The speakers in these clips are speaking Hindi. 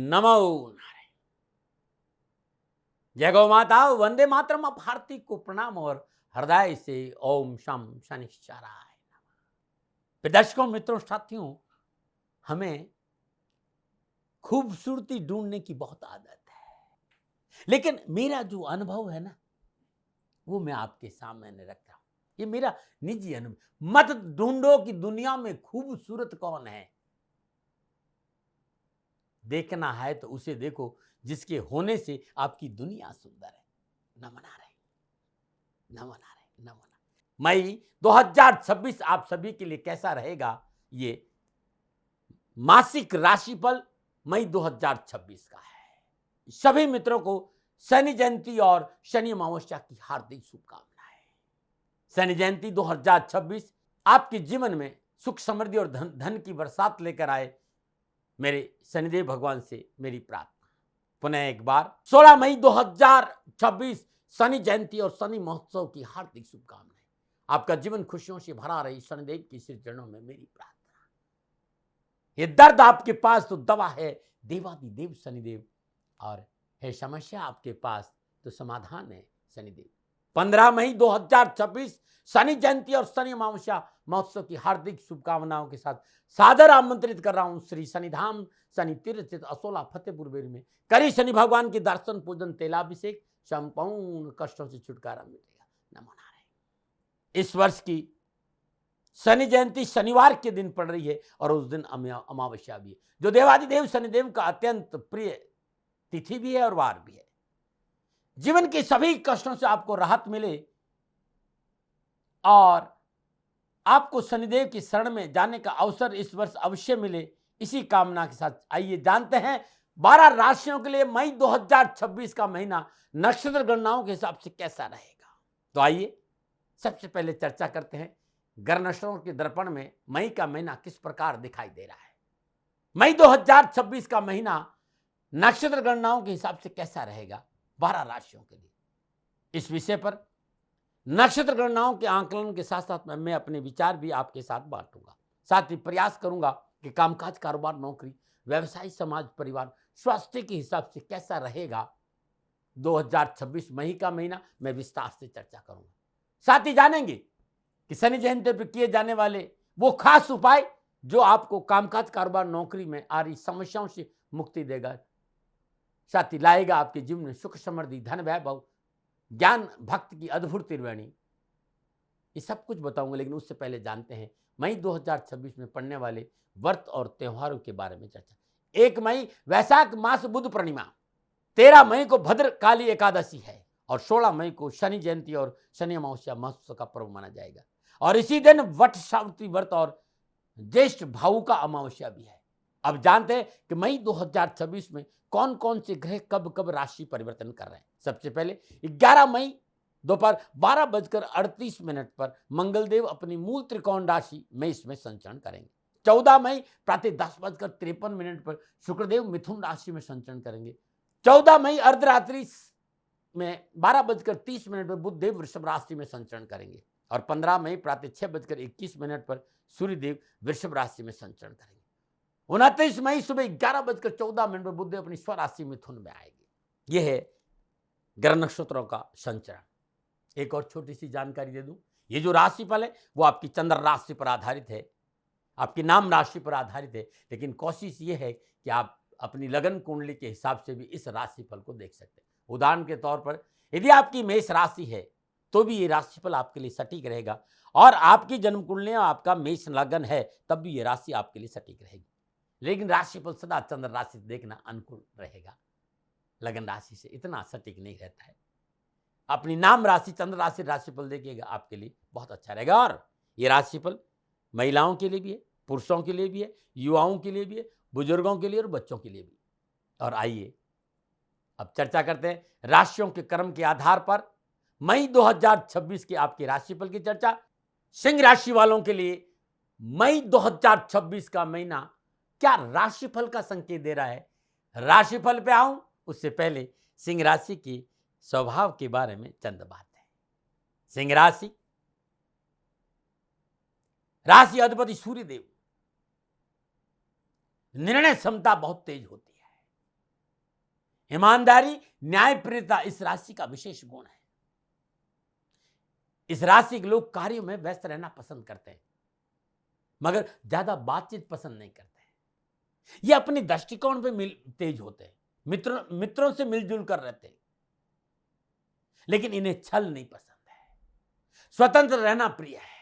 नमो नारायण। जय गौ माता, वंदे मातरम। अब भारती को प्रणाम और हृदय से ओम शम शनिश्चराय नमः। दर्शकों, मित्रों, साथियों, हमें खूबसूरती ढूंढने की बहुत आदत है, लेकिन मेरा जो अनुभव है ना, वो मैं आपके सामने रख रहा हूं। ये मेरा निजी अनुभव। मत ढूंढो कि दुनिया में खूबसूरत कौन है, देखना है तो उसे देखो जिसके होने से आपकी दुनिया सुंदर है। नमन आ रहे, नमन आ रहे, नमन। मई 2026 आप सभी के लिए कैसा रहेगा, ये मासिक राशिफल मई 2026 का है। सभी मित्रों को शनि जयंती और शनि अमावस्या की हार्दिक शुभकामनाएं। शनि जयंती 2026 आपके जीवन में सुख समृद्धि और धन की बरसात लेकर आए, मेरे शनिदेव भगवान से मेरी प्रार्थना। पुनः एक बार 16 मई 2026 शनि जयंती और शनि महोत्सव की हार्दिक शुभकामनाएं। आपका जीवन खुशियों से भरा रही, शनिदेव की श्री चरणों में मेरी प्रार्थना। ये दर्द आपके पास तो दवा है देवादिदेव शनिदेव, और है समस्या आपके पास तो समाधान है शनिदेव। 15 मई 2026 शनि जयंती और शनि अमावस्या महोत्सव की हार्दिक शुभकामनाओं के साथ सादर आमंत्रित कर रहा हूं श्री शनिधाम शनि तीर्थ स्थित असोला फतेहपुर बेरी में। करी शनि भगवान के दर्शन पूजन तेलाभिषेक, संपूर्ण कष्टों से छुटकारा मिलेगा। नमो नारायण। इस वर्ष की शनि जयंती शनिवार के दिन पड़ रही है और उस दिन अमावस्या भी है, जो देवादिदेव शनिदेव का अत्यंत प्रिय तिथि भी है और वार भी है। जीवन के सभी कष्टों से आपको राहत मिले और आपको शनिदेव की शरण में जाने का अवसर इस वर्ष अवश्य मिले, इसी कामना के साथ आइए जानते हैं 12 राशियों के लिए मई 2026 का महीना नक्षत्र गणनाओं के हिसाब से कैसा रहेगा। तो आइए सबसे पहले चर्चा करते हैं ग्रह नक्षत्रों के दर्पण में मई का महीना किस प्रकार दिखाई दे रहा है। मई 2026 का महीना नक्षत्र गणनाओं के हिसाब से कैसा रहेगा 12 राशियों के लिए। इस विषय पर नक्षत्र गणनाओं के आंकलन के साथ साथ मैं अपने विचार भी आपके साथ बांटूंगा। साथ ही प्रयास करूंगा कि कामकाज, कारोबार, नौकरी, व्यवसाय, समाज, परिवार, स्वास्थ्य के हिसाब से कैसा रहेगा 2026 मई का महीना, मैं विस्तार से चर्चा करूंगा। साथ ही जानेंगे कि शनि जयंती पर किए जाने वाले वो खास उपाय जो आपको कामकाज, कारोबार, नौकरी में आ रही समस्याओं से मुक्ति देगा, साथ ही लाएगा आपके जीवन में सुख समृद्धि, धन वैभव, ज्ञान, भक्ति की अद्भुत त्रिवेणी। ये सब कुछ बताऊंगा, लेकिन उससे पहले जानते हैं मई 2026 में पड़ने वाले व्रत और त्योहारों के बारे में चर्चा। 1 मई वैशाख मास बुध पूर्णिमा, 13 मई को भद्रकाली एकादशी है और 16 मई को शनि जयंती और शनि अमावस्या महोत्सव का पर्व माना जाएगा। और इसी दिन वट सावित्री व्रत और ज्येष्ठ भाऊ का अमावस्या भी है। अब जानते हैं कि मई 2026 में कौन कौन से ग्रह कब कब राशि परिवर्तन कर रहे हैं। सबसे पहले 11 मई दोपहर 12:38 पर मंगलदेव अपनी मूल त्रिकोण राशि मेष में संचरण करेंगे। 14 मई प्रातः 10:53 पर शुक्रदेव मिथुन राशि में संचरण करेंगे। 14 मई अर्धरात्रि में 12:30 पर बुधदेव वृषभ राशि में संचरण करेंगे और 15 मई प्रातः 6:21 पर सूर्यदेव वृषभ राशि में संचरण करेंगे। 29 मई सुबह 11:14 पर बुधदेव अपनी स्वराशि मिथुन में आएंगे। यह है ग्रह नक्षत्रों का संचरण। एक और छोटी सी जानकारी दे दूं, ये जो राशिफल है वो आपकी चंद्र राशि पर आधारित है, आपकी नाम राशि पर आधारित है, लेकिन कोशिश ये है कि आप अपनी लगन कुंडली के हिसाब से भी इस राशिफल को देख सकते हैं। उदाहरण के तौर पर यदि आपकी मेष राशि है तो भी ये राशिफल आपके लिए सटीक रहेगा, और आपकी जन्म कुंडली में आपका मेष लगन है तब भी ये राशि आपके लिए सटीक रहेगी। लेकिन राशिफल सदा चंद्र राशि देखना अनुकूल रहेगा, लगन राशि से इतना सटीक नहीं रहता है। अपनी नाम राशि चंद्र राशि राशिफल देखिएगा, आपके लिए बहुत अच्छा रहेगा। और ये राशिफल महिलाओं के लिए भी है, पुरुषों के लिए भी है, युवाओं के लिए भी है, बुजुर्गों के लिए और बच्चों के लिए भी। और आइए अब चर्चा करते हैं राशियों के क्रम के आधार पर मई 2026 के आपके राशिफल की चर्चा। सिंह राशि वालों के लिए मई 2026 का महीना क्या राशिफल का संकेत दे रहा है, राशिफल पे आऊं उससे पहले सिंह राशि की स्वभाव के बारे में चंद बातें। सिंह राशि, राशि अधिपति सूर्यदेव, निर्णय क्षमता बहुत तेज होती है, ईमानदारी, न्यायप्रियता इस राशि का विशेष गुण है। इस राशि के लोग कार्यों में व्यस्त रहना पसंद करते हैं, मगर ज्यादा बातचीत पसंद नहीं करते हैं। ये अपने दृष्टिकोण पे तेज होते हैं, मित्रों से मिलजुल कर रहते हैं, लेकिन इन्हें छल नहीं पसंद है। स्वतंत्र रहना प्रिय है।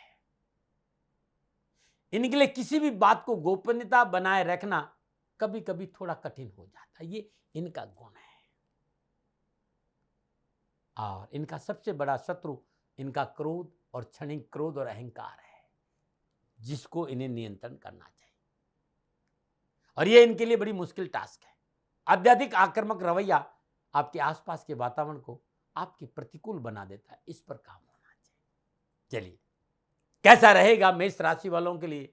इनके लिए किसी भी बात को गोपनीयता बनाए रखना कभी कभी थोड़ा कठिन हो जाता है। ये इनका गुण है। और इनका सबसे बड़ा शत्रु इनका क्रोध और क्षणिक क्रोध और अहंकार है, जिसको इन्हें नियंत्रण करना चाहिए। और ये इनके लिए बड़ी मुश्किल टास्क है। अत्यधिक आक्रामक रवैया आपके आसपास के वातावरण को आपके प्रतिकूल बना देता है। इस पर काम होना चाहिए। चलिए, कैसा रहेगा मेष राशि वालों के लिए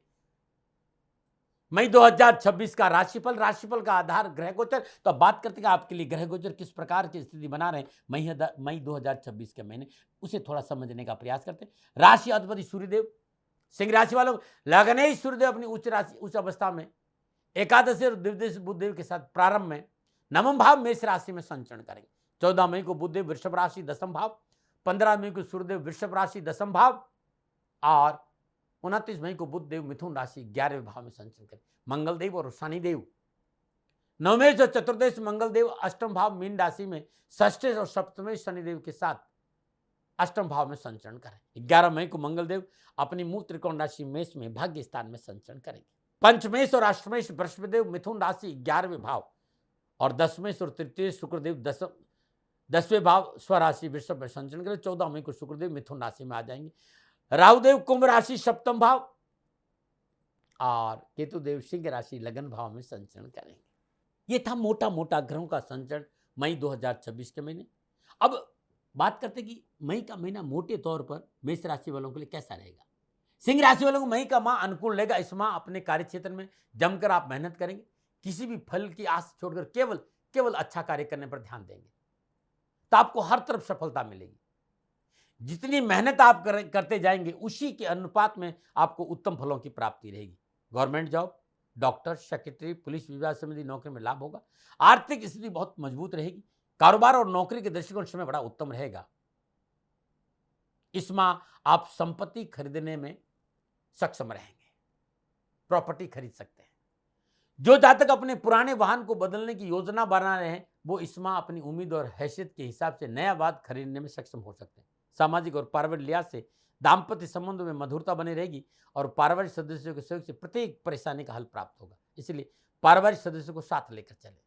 मई 2026 का राशिफल। राशिफल का आधार ग्रह गोचर। तो अब बात करते हैं आपके लिए ग्रह गोचर किस प्रकार की स्थिति बना रहे हैं मई 2026 के महीने, उसे थोड़ा समझने का प्रयास करते हैं। राशि अधिपति सूर्यदेव, सिंह राशि वालों लगने ही सूर्यदेव अपनी उच्च अवस्था में एकादशी और द्वितीय बुधदेव के साथ प्रारंभ में नवम भाव मेष राशि में संचरण करेंगे। 14 मई को बुधदेव वृषभ राशि दसम भाव, 15 मई को सूर्यदेव वृषभ राशि दसम भाव और 29 मई को बुधदेव मिथुन राशि 11वें भाव में संचरण करें। मंगलदेव और शनिदेव नवमेश और चतुर्दश मंगलदेव अष्टम भाव मीन राशि में, षष्ठेश और सप्तमेश शनिदेव के साथ अष्टम भाव में संचरण करें। 11 मई को मंगलदेव अपनी मूल त्रिकोण राशि मेष में भाग्य स्थान में संचरण करेंगे। पंचमेश और अष्टमेश बृहस्पतिदेव मिथुन राशि 11वें भाव और दसमेश और तृतीय शुक्रदेव 10वें भाव स्वराशि वृषभ में संचरण करें। 14 मई को शुक्रदेव मिथुन राशि में आ जाएंगे। राहुदेव कुंभ राशि सप्तम भाव और केतुदेव सिंह राशि लगन भाव में संचरण करेंगे। ये था मोटा मोटा ग्रहों का संचरण मई 2026 के महीने। अब बात करते हैं कि मई का महीना मोटे तौर पर मेष राशि वालों के लिए कैसा रहेगा। सिंह राशि वालों को मई का माह अनुकूल रहेगा। इस माह अपने कार्य क्षेत्र में जमकर आप मेहनत करेंगे। किसी भी फल की आस छोड़कर केवल अच्छा कार्य करने पर ध्यान देंगे तो आपको हर तरफ सफलता मिलेगी। जितनी मेहनत आप करते जाएंगे उसी के अनुपात में आपको उत्तम फलों की प्राप्ति रहेगी। Government job, doctor, secretary, police विभाग संबंधी नौकरी में लाभ होगा। आर्थिक स्थिति बहुत मजबूत रहेगी। कारोबार और नौकरी के दृष्टिकोण समय बड़ा उत्तम रहेगा। इस माह आप संपत्ति खरीदने में सक्षम रहेंगे, प्रॉपर्टी खरीद सकते हैं। जो जातक अपने पुराने वाहन को बदलने की योजना बना रहे हैं वो इस माह अपनी उम्मीद और हैसियत के हिसाब से नया वाहन खरीदने में सक्षम हो सकते हैं। सामाजिक और पारिवारिक लिहाज से दाम्पत्य संबंधों में मधुरता बनी रहेगी और पारिवारिक सदस्यों के सहयोग से प्रत्येक परेशानी का हल प्राप्त होगा। इसलिए पारिवारिक सदस्यों को साथ लेकर चले।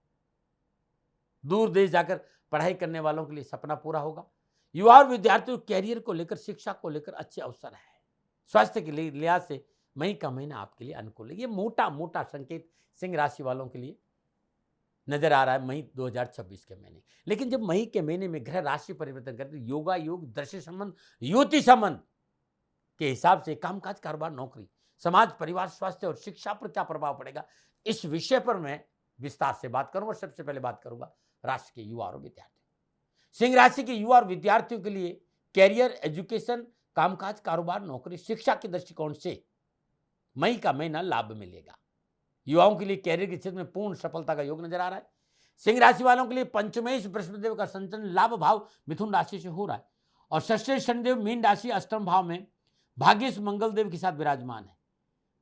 दूर देश जाकर पढ़ाई करने वालों के लिए सपना पूरा होगा। युवा और विद्यार्थियों कैरियर को लेकर, शिक्षा को लेकर अच्छे अवसर है। स्वास्थ्य के लिहाज से मई का महीना आपके लिए अनुकूल है। ये मोटा मोटा संकेत सिंह राशि वालों के लिए नजर आ रहा है मई 2026 के महीने। लेकिन जब मई के महीने में ग्रह राशि परिवर्तन करते योगा योग, दृश्य संबंध, युति संबंध के हिसाब से कामकाज, कारोबार, नौकरी, समाज, परिवार, स्वास्थ्य और शिक्षा पर क्या प्रभाव पड़ेगा, इस विषय पर मैं विस्तार से बात करूंगा। और सबसे पहले बात करूंगा राशि के युवा और विद्यार्थी। सिंह राशि के युवा और विद्यार्थियों के लिए कैरियर, एजुकेशन, कामकाज, कारोबार, नौकरी, शिक्षा के दृष्टिकोण से मई का महीना लाभ मिलेगा। युवाओं के लिए कैरियर के क्षेत्र में पूर्ण सफलता का योग नजर आ रहा है। सिंह राशि वालों के लिए पंचमेश बृहस्पतिदेव का संचलन लाभ भाव मिथुन राशि से हो रहा है और षष्ठेश शनिदेव मीन राशि अष्टम भाव में भाग्येश मंगलदेव के साथ विराजमान है।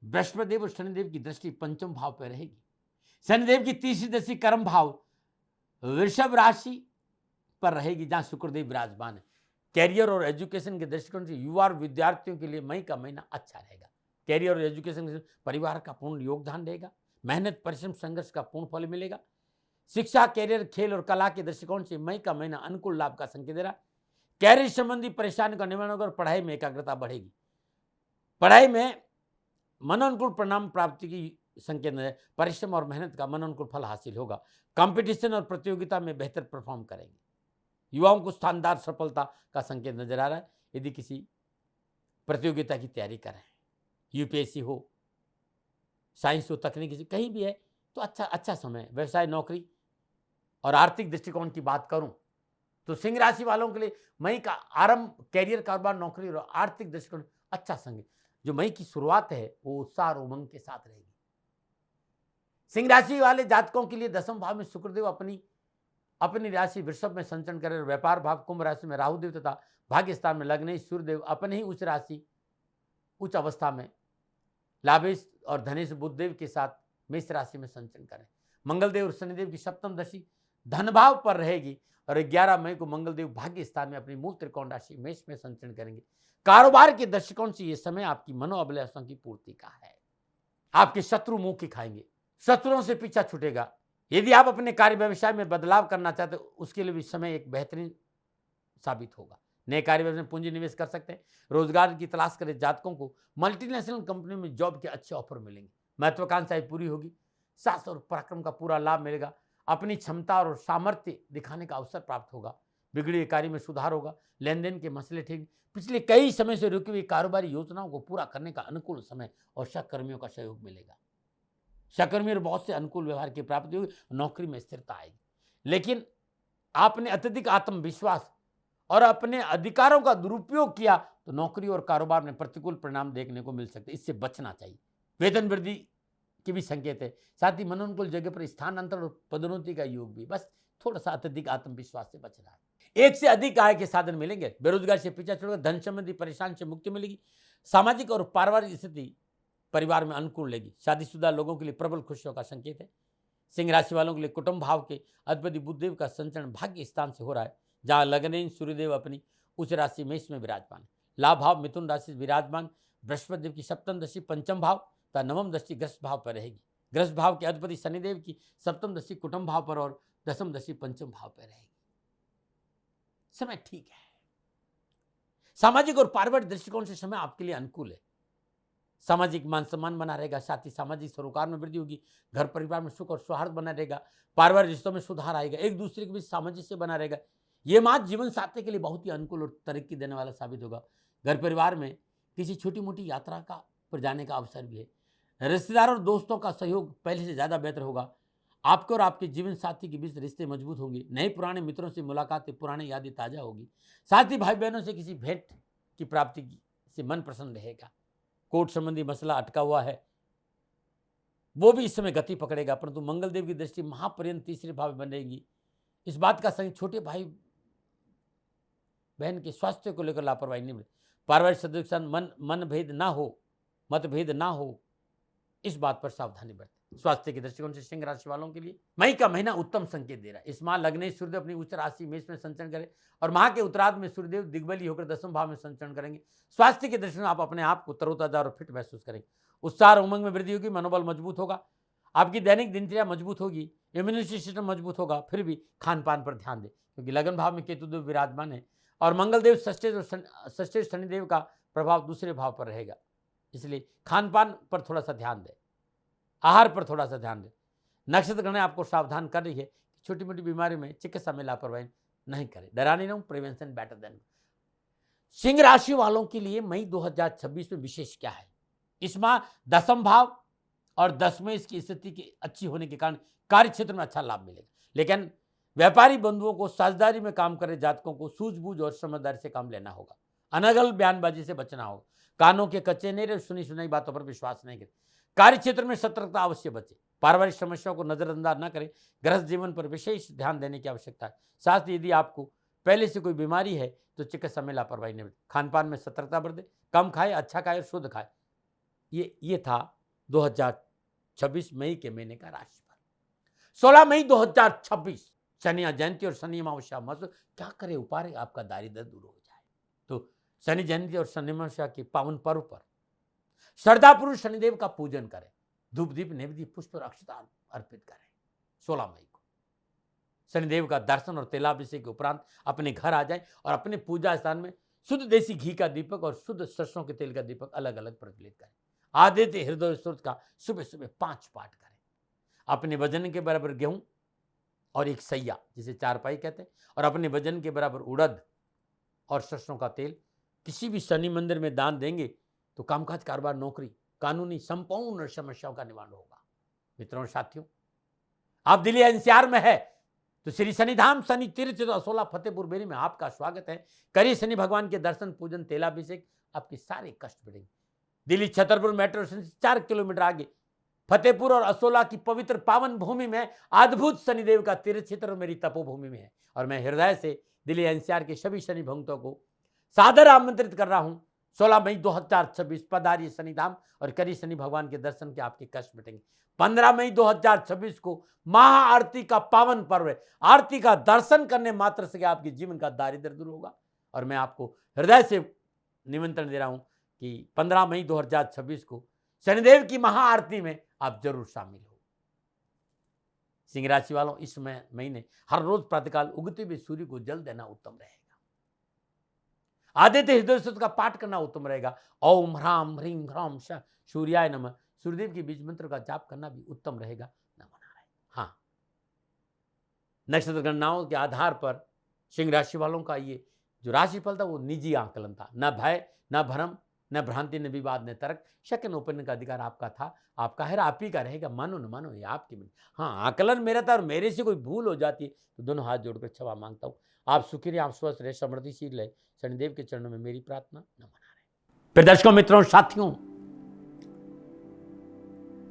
बृहस्पतिदेव और शनिदेव की दृष्टि पंचम भाव पर रहेगी। शनिदेव की तीसरी दृष्टि कर्म भाव वृषभ राशि पर रहेगी जहां शुक्रदेव विराजमान है। कैरियर और एजुकेशन के दृष्टिकोण से युवा और विद्यार्थियों के लिए मई का महीना अच्छा रहेगा। कैरियर और एजुकेशन से परिवार का पूर्ण योगदान रहेगा। मेहनत, परिश्रम, संघर्ष का पूर्ण फल मिलेगा। शिक्षा, कैरियर, खेल और कला के दृष्टिकोण से मई का महीना अनुकूल लाभ का संकेत दे रहा है। कैरियर संबंधी परेशानी का निवारण होगा और पढ़ाई में एकाग्रता बढ़ेगी। पढ़ाई में मनोनुकूल परिणाम प्राप्ति की संकेत है। परिश्रम और मेहनत का मनोनुकूल फल हासिल होगा। कंपटीशन और प्रतियोगिता में बेहतर परफॉर्म करेंगे। युवाओं को शानदार सफलता का संकेत नजर आ रहा है। यदि किसी प्रतियोगिता की तैयारी कर रहे हैं, यूपीएससी हो, साइंस हो, तकनीकी से कहीं भी है तो अच्छा समय। व्यवसाय, नौकरी और आर्थिक दृष्टिकोण की बात करूं तो सिंह राशि वालों के लिए मई का आरंभ कैरियर, कारोबार, नौकरी और आर्थिक दृष्टिकोण अच्छा संकेत। जो मई की शुरुआत है वो उत्साह और उमंग के साथ रहेगी। सिंह राशि वाले जातकों के लिए दसम भाव में शुक्रदेव अपनी अपनी राशि वृषभ में संचरण करे। व्यापार भाव कुंभ राशि में राहु देव तथा भाग्य स्थान में लग्नेश सूर्यदेव अपने ही उच्च राशि उच्च अवस्था में लाभेश और धनेश बुधदेव के साथ मेष राशि में संचरण करें। मंगलदेव और शनिदेव की सप्तम दशा धन भाव पर रहेगी और 11 मई को मंगलदेव भाग्य स्थान में अपनी मूल त्रिकोण राशि मेष में संचरण करेंगे। कारोबार के दृष्टिकोण से यह समय आपकी मनोअभिलाषाओं की पूर्ति का है। आपके शत्रु मुंह की खाएंगे, शत्रुओं से पीछा छूटेगा। यदि आप अपने कार्य व्यवसाय में बदलाव करना चाहते हो उसके लिए भी समय एक बेहतरीन साबित होगा। नए कार्य व्यवसाय में पूंजी निवेश कर सकते हैं। रोजगार की तलाश करे जातकों को मल्टीनेशनल कंपनी में जॉब के अच्छे ऑफर मिलेंगे। महत्वाकांक्षाएं पूरी होगी। साहस और पराक्रम का पूरा लाभ मिलेगा। अपनी क्षमता और सामर्थ्य दिखाने का अवसर प्राप्त होगा। बिगड़े कार्य में सुधार होगा। लेन देन के मसले ठीक। पिछले कई समय से रुकी हुई कारोबारी योजनाओं को पूरा करने का अनुकूल समय और सहकर्मियों का सहयोग मिलेगा। सहकर्मियों बहुत से अनुकूल व्यवहार की प्राप्ति होगी। नौकरी में स्थिरता आएगी। लेकिन आपने अत्यधिक आत्मविश्वास और अपने अधिकारों का दुरुपयोग किया तो नौकरी और कारोबार में प्रतिकूल परिणाम देखने को मिल सकते। इससे बचना चाहिए। वेतन वृद्धि के भी संकेत है। साथ ही मनोनुकूल जगह पर स्थानांतरण और पदोन्नति का योग भी। बस थोड़ा सा अत्यधिक आत्मविश्वास से बचना है। एक से अधिक आय के साधन मिलेंगे। बेरोजगार से पीछा छोड़कर धन संबंधी परेशानी से मुक्ति मिलेगी। सामाजिक और पारिवारिक स्थिति परिवार में अनुकूल रहेगी। शादीशुदा लोगों के लिए प्रबल खुशियों का संकेत है। सिंह राशि वालों के लिए कुटुंब भाव के अधिपति बुधदेव का संचरण भाग्य स्थान से हो रहा है, जहां लग्नेश सूर्यदेव अपनी उच्च राशि मेष में विराजमान है। लाभ भाव मिथुन राशि से विराजमान बृहस्पति देव की सप्तम दशा पंचम भाव तथा नवम दशा ग्रस्त भाव पर रहेगी। ग्रस्त भाव के अधिपति शनिदेव की सप्तम दशा कुटुंब भाव पर और दसम दशा पंचम भाव पर रहेगी। समय ठीक है। सामाजिक और पारिवारिक दृष्टिकोण से समय आपके लिए अनुकूल है। सामाजिक मान सम्मान बना रहेगा। साथ ही सामाजिक सरोकार में वृद्धि होगी। घर परिवार में सुख और सौहार्द बना रहेगा। पारिवारिक रिश्तों में सुधार आएगा। एक दूसरे के बीच सामंजस्य बना रहेगा। ये मास जीवन साथी के लिए बहुत ही अनुकूल और तरक्की देने वाला साबित होगा। घर परिवार में किसी छोटी मोटी यात्रा का पर जाने का अवसर भी है। रिश्तेदारों और दोस्तों का सहयोग पहले से ज़्यादा बेहतर होगा। आपके और आपके जीवन साथी के बीच रिश्ते मजबूत होंगे। नए पुराने मित्रों से मुलाकातें, पुरानी यादें ताज़ा होगी। साथ ही भाई बहनों से किसी भेंट की प्राप्ति से मन प्रसन्न रहेगा। कोर्ट संबंधी मसला अटका हुआ है वो भी इस समय गति पकड़ेगा। परंतु मंगलदेव की दृष्टि महापर्यंत तीसरे भाव में बनेगी। इस बात का संग छोटे भाई बहन के स्वास्थ्य को लेकर लापरवाही नहीं बने। पारिवारिक सदस्य मतभेद ना हो इस बात पर सावधानी बरतें। स्वास्थ्य के दृष्टिकोण से सिंह राशि वालों के लिए मई का महीना उत्तम संकेत दे रहा है। इस माह लग्नेश सूर्यदेव अपनी उच्च राशि मेष में संचरण करें और माह के उत्तरार्ध में सूर्यदेव दिग्बली होकर दसम भाव में संचरण करेंगे। स्वास्थ्य के दृष्टिकोण आप अपने आप को तरोताजा और फिट महसूस करेंगे। उत्साह और उमंग में वृद्धि होगी। मनोबल मजबूत होगा। आपकी दैनिक दिनचर्या मजबूत होगी। इम्यूनिटी सिस्टम मजबूत होगा। फिर भी खान पान पर ध्यान दें क्योंकि लगन भाव में केतुदेव विराजमान है और मंगलदेव षष्ठेश शनिदेव का प्रभाव दूसरे भाव पर रहेगा। इसलिए खान पान पर थोड़ा सा ध्यान दें। आहार पर थोड़ा सा ध्यान दें। नक्षत्र गणना आपको सावधान कर रही है कि छोटी मोटी बीमारी में चिकित्सा में लापरवाही नहीं करें। डराने नहीं, प्रिवेंशन बेटर देन। सिंह राशि वालों के लिए मई 2026 में विशेष क्या है? इस माह दसम भाव और 10वें की स्थिति की अच्छी होने के कारण कार्य क्षेत्र में अच्छा लाभ मिलेगा। लेकिन व्यापारी बंधुओं को साझेदारी में काम कर रहे जातकों को सूझबूझ और समझदारी से काम लेना होगा। अनगल बयानबाजी से बचना होगा। कानों के कच्चे नहीं रहे। सुनी सुनाई बातों पर विश्वास नहीं करें। कार्य क्षेत्र में सतर्कता अवश्य बचे। पारिवारिक समस्याओं को नजरअंदाज न करें। गृहस्थ जीवन पर विशेष ध्यान देने की आवश्यकता है। साथ ही यदि आपको पहले से कोई बीमारी है तो चिकित्सा में लापरवाही नहीं बरतें। खान पान में सतर्कता बरतें। कम खाए, अच्छा खाए और शुद्ध खाए। ये था 2026 मई के महीने का राशिफल। 16 मई 2026 शनि जयंती और शनि अमावस्या मत क्या करे उपाय आपका दारिद्र्य दूर हो जाए। तो शनि जयंती और शनि अमावस्या के पावन पर्व पर श्रद्धापूर्वक शनिदेव का पूजन करें। धूप दीप नैवेद्य पुष्प और अक्षता अर्पित करें। 16 मई को शनिदेव का दर्शन और तेलाभिषेक के उपरांत अपने घर आ जाएं और अपने पूजा स्थान में शुद्ध देसी घी का दीपक और शुद्ध सरसों के तेल का दीपक अलग अलग प्रज्वलित करें। आदित्य हृदय स्तोत्र का सुबह सुबह 5 पाठ करें। अपने वजन के बराबर गेहूं और एक सैया जिसे चारपाई कहते हैं और अपने वजन के बराबर उड़द और सरसों का तेल किसी भी शनि मंदिर में दान देंगे तो कामकाज, कारोबार, नौकरी, कानूनी संपूर्ण समस्याओं का निवारण होगा। मित्रों और साथियों, आप दिल्ली एनसीआर में है तो श्री शनिधाम शनि तीर्थ 16 फतेहपुर बेरी में आपका स्वागत है। करिए शनि भगवान के दर्शन, पूजन, तेलाभिषेक, आपके सारे कष्ट बढ़ेंगे। दिल्ली छतरपुर मेट्रो स्टेशन से 4 किलोमीटर आगे फतेहपुर और असोला की पवित्र पावन भूमि में अद्भुत शनिदेव का तीर्थ क्षेत्र मेरी तपोभूमि में है। और मैं हृदय से दिल्ली एनसीआर के सभी शनि भक्तों को सादर आमंत्रित कर रहा हूं। 16 मई 2026 पधारिए शनिधाम और करिए शनि भगवान के दर्शन के, आपके कष्ट मिटेंगे। 15 मई 2026 को महाआरती का पावन पर्व है। आरती का दर्शन करने मात्र से आपके जीवन का दारिद्र्य दूर होगा। और मैं आपको हृदय से निमंत्रण दे रहा हूं कि 15 मई 2026 को शनिदेव की महाआरती में आप जरूर शामिल हो। सिंह राशि वालों, इस महीने हर रोज प्रातःकाल उगते हुए सूर्य को जल देना उत्तम रहेगा। आदित्य हृदय स्तोत्र का पाठ करना उत्तम रहेगा। ओम ह्राम ह्रीम ह्राम सूर्याय नमः, सूर्यदेव के बीज मंत्र का जाप करना भी उत्तम रहेगा। नमो नारायण। हाँ, नक्षत्र गणनाओं के आधार पर सिंह राशि वालों का ये जो राशिफल था वो निजी आकलन था। न भय, न भ्रम, न भ्रांति, न विवाद, न तर्क। सेकंड ओपिनियन का अधिकार आपका था, आपका है, आप ही का रहेगा। मानो न मानो, ये आपकी। हाँ, आकलन मेरा था और मेरे से कोई भूल हो जाती तो दोनों हाथ जोड़कर क्षमा मांगता हूँ। आप सुखी रहे, आप स्वस्थ रहे, समृद्धिशील रहे, शनिदेव के चरणों में मेरी प्रार्थना। नमो नारायण। फिर दर्शकों, मित्रों, साथियों,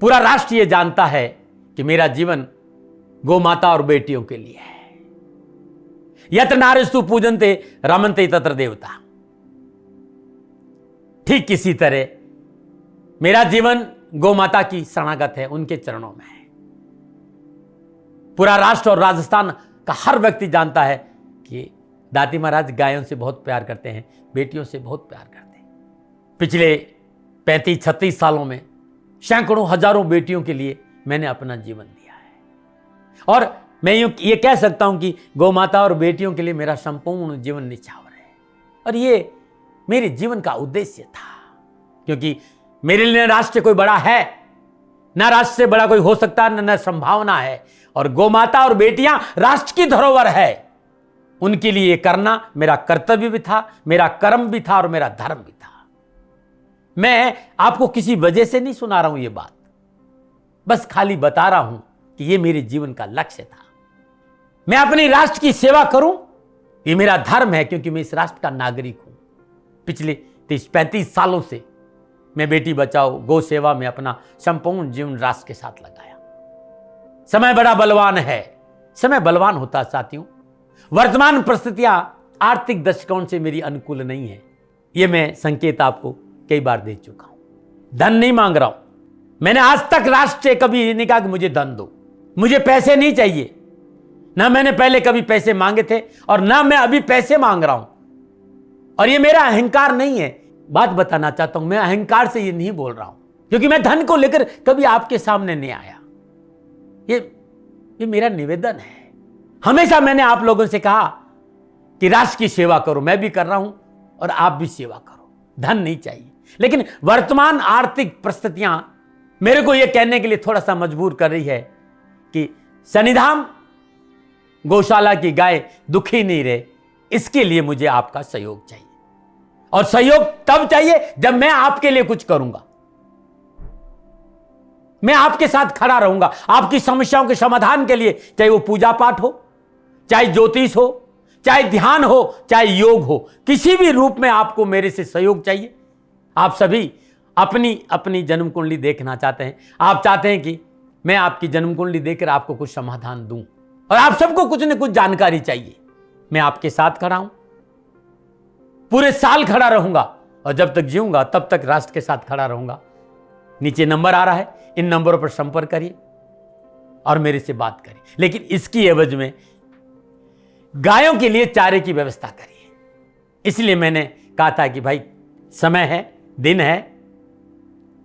पूरा राष्ट्र ये जानता है कि मेरा जीवन गौ माता और बेटियों के लिए है। यत्र नारीस्तु पूजन्ते रमन्ते तत्र देवता। ठीक किसी तरह मेरा जीवन गौ माता की शरणागत है, उनके चरणों में है। पूरा राष्ट्र और राजस्थान का हर व्यक्ति जानता है कि दाती महाराज गायों से बहुत प्यार करते हैं, बेटियों से बहुत प्यार करते हैं। पिछले 35-36 सालों में सैकड़ों हजारों बेटियों के लिए मैंने अपना जीवन दिया है। और मैं ये कह सकता हूं कि गौ माता और बेटियों के लिए मेरा संपूर्ण जीवन निछावर है। और ये मेरे जीवन का उद्देश्य था, क्योंकि मेरे लिए राष्ट्र कोई बड़ा है, ना राष्ट्र से बड़ा कोई हो सकता, न संभावना है। और गौ माता और बेटियां राष्ट्र की धरोहर है। उनके लिए ये करना मेरा कर्तव्य भी था, मेरा कर्म भी था और मेरा धर्म भी था। मैं आपको किसी वजह से नहीं सुना रहा हूं ये बात, बस खाली बता रहा हूं कि ये मेरे जीवन का लक्ष्य था। मैं अपने राष्ट्र की सेवा करूं, ये मेरा धर्म है, क्योंकि मैं इस राष्ट्र का नागरिक हूं। पिछले 30-35 सालों से मैं बेटी बचाओ, गौ सेवा में अपना संपूर्ण जीवन राष्ट्र के साथ लगाया। समय बड़ा बलवान है, समय बलवान होता है साथियों। वर्तमान परिस्थितियां आर्थिक दृष्टिकोण से मेरी अनुकूल नहीं है, यह मैं संकेत आपको कई बार दे चुका हूं। धन नहीं मांग रहा हूं। मैंने आज तक राष्ट्र से कभी नहीं कहा कि मुझे धन दो, मुझे पैसे नहीं चाहिए। ना मैंने पहले कभी पैसे मांगे थे और ना मैं अभी पैसे मांग रहा हूं। और ये मेरा अहंकार नहीं है। बात बताना चाहता हूं, मैं अहंकार से ये नहीं बोल रहा हूं, क्योंकि मैं धन को लेकर कभी आपके सामने नहीं आया। ये मेरा निवेदन है। हमेशा मैंने आप लोगों से कहा कि राष्ट्र की सेवा करो, मैं भी कर रहा हूं और आप भी सेवा करो। धन नहीं चाहिए, लेकिन वर्तमान आर्थिक परिस्थितियां मेरे को यह कहने के लिए थोड़ा सा मजबूर कर रही है कि शनिधाम गौशाला की गाय दुखी नहीं रहे, इसके लिए मुझे आपका सहयोग चाहिए। और सहयोग तब चाहिए जब मैं आपके लिए कुछ करूंगा। मैं आपके साथ खड़ा रहूंगा, आपकी समस्याओं के समाधान के लिए, चाहे वो पूजा पाठ हो, चाहे ज्योतिष हो, चाहे ध्यान हो, चाहे योग हो, किसी भी रूप में आपको मेरे से सहयोग चाहिए। आप सभी अपनी अपनी जन्म कुंडली देखना चाहते हैं। आप चाहते हैं कि मैं आपकी जन्म कुंडली देखकर आपको कुछ समाधान दूं, और आप सबको कुछ न कुछ जानकारी चाहिए। मैं आपके साथ खड़ा हूं, पूरे साल खड़ा रहूंगा, और जब तक जीऊंगा तब तक राष्ट्र के साथ खड़ा रहूंगा। नीचे नंबर आ रहा है, इन नंबरों पर संपर्क करिए और मेरे से बात करिए। लेकिन इसकी एवज में गायों के लिए चारे की व्यवस्था करिए। इसलिए मैंने कहा था कि भाई समय है, दिन है,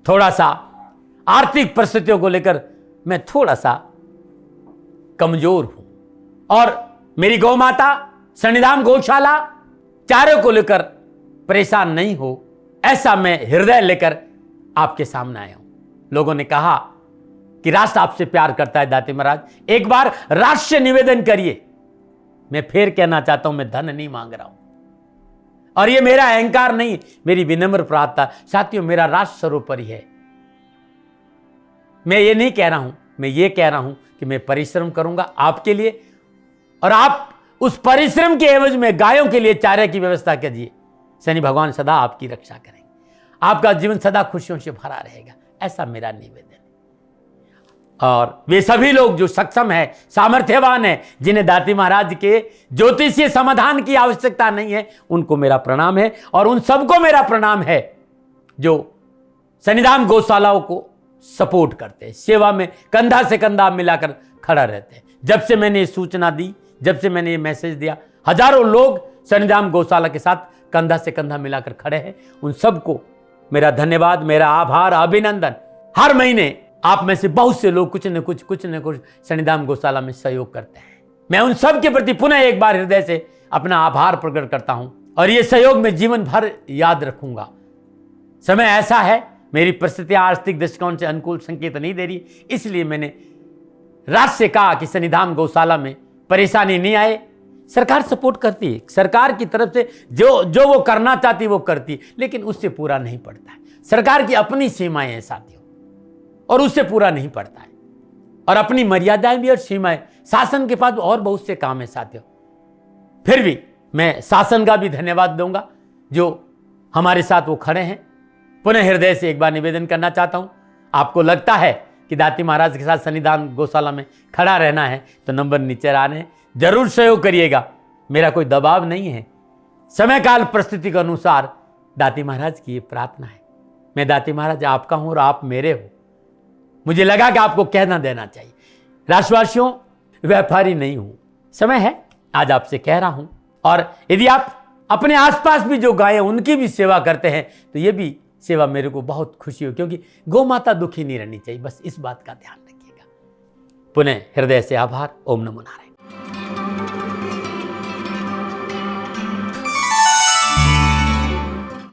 थोड़ा सा आर्थिक परिस्थितियों को लेकर मैं थोड़ा सा कमजोर हूं, और मेरी गौ माता शनिधाम गौशाला चारे को लेकर परेशान नहीं हो, ऐसा मैं हृदय लेकर आपके सामने आया हूं। लोगों ने कहा कि राष्ट्र आपसे प्यार करता है दाती महाराज, एक बार राष्ट्र से निवेदन करिए। मैं फिर कहना चाहता हूं, मैं धन नहीं मांग रहा हूं, और ये मेरा अहंकार नहीं, मेरी विनम्र प्रार्थना। साथियों, मेरा राष्ट्र सर्वोपरि है। मैं ये नहीं कह रहा हूं, मैं ये कह रहा हूं कि मैं परिश्रम करूंगा आपके लिए, और आप उस परिश्रम के एवज में गायों के लिए चारे की व्यवस्था कीजिए। शनि भगवान सदा आपकी रक्षा करेंगे, आपका जीवन सदा खुशियों से भरा रहेगा, ऐसा मेरा निवेदन है। और वे सभी लोग जो सक्षम है, सामर्थ्यवान है, जिन्हें दाती महाराज के ज्योतिषीय समाधान की आवश्यकता नहीं है, उनको मेरा प्रणाम है। और उन सबको मेरा प्रणाम है जो शनिधाम गौशालाओं को सपोर्ट करते हैं, सेवा में कंधा से कंधा मिलाकर खड़ा रहते हैं। जब से मैंने ये सूचना दी, जब से मैंने ये मैसेज दिया, हजारों लोग शनिधाम गौशाला के साथ कंधा से कंधा मिलाकर खड़े हैं। उन सबको मेरा धन्यवाद, मेरा आभार, अभिनंदन। हर महीने आप में से बहुत से लोग कुछ न कुछ शनिधाम गौशाला में सहयोग करते हैं। मैं उन सब के प्रति पुनः एक बार हृदय से अपना आभार प्रकट करता हूं और ये सहयोग मैं जीवन भर याद रखूंगा। समय ऐसा है, मेरी परिस्थितियां आर्थिक दृष्टिकोण से अनुकूल संकेत नहीं दे रही, इसलिए मैंने राज से कहा कि शनिधाम गौशाला में परेशानी नहीं आए। सरकार सपोर्ट करती है, सरकार की तरफ से जो वो करना चाहती वो करती, लेकिन उससे पूरा नहीं पड़ता है। सरकार की अपनी सीमाएं हैं साथियों, और उससे पूरा नहीं पड़ता है, और अपनी मर्यादाएं भी और सीमाएं। शासन के पास और बहुत से काम है साथियों। फिर भी मैं शासन का भी धन्यवाद दूंगा जो हमारे साथ वो खड़े हैं। पुनः हृदय से एक बार निवेदन करना चाहता हूं, आपको लगता है कि दाती महाराज के साथ शनिधाम गौशाला में खड़ा रहना है तो नंबर नीचे आ रहे हैं, जरूर सहयोग करिएगा। मेरा कोई दबाव नहीं है, समय काल परिस्थिति के अनुसार दाती महाराज की ये प्रार्थना है। मैं दाती महाराज आपका हूं और आप मेरे हो। मुझे लगा कि आपको कहना देना चाहिए। राशिवासियों, व्यापारी नहीं हूं, समय है आज आपसे कह रहा हूं। और यदि आप अपने आसपास भी जो गायें उनकी भी सेवा करते हैं तो ये भी सेवा मेरे को बहुत खुशी हो, क्योंकि गौ माता दुखी नहीं रहनी चाहिए। बस इस बात का ध्यान रखिएगा। पुनः हृदय से आभार। ओम नमो नारायण।